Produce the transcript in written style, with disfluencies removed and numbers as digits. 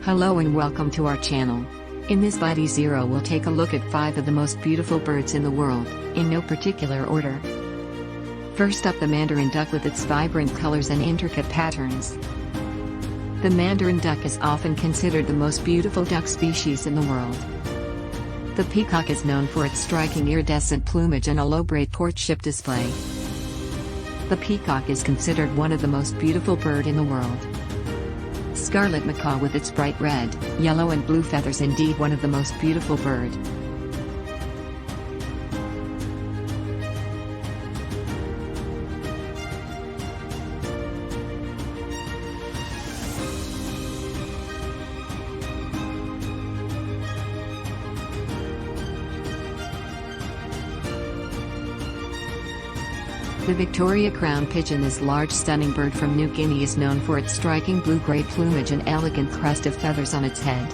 Hello and welcome to our channel. In this Bite Zero we'll take a look at 5 of the most beautiful birds in the world, in no particular order. First up, the mandarin duck with its vibrant colors and intricate patterns. The mandarin duck is often considered the most beautiful duck species in the world. The peacock is known for its striking iridescent plumage and elaborate courtship display. The peacock is considered one of the most beautiful bird in the world. Scarlet macaw with its bright red, yellow and blue feathers, indeed one of the most beautiful bird. The Victoria crown pigeon, this large stunning bird from New Guinea, is known for its striking blue-gray plumage and elegant crest of feathers on its head.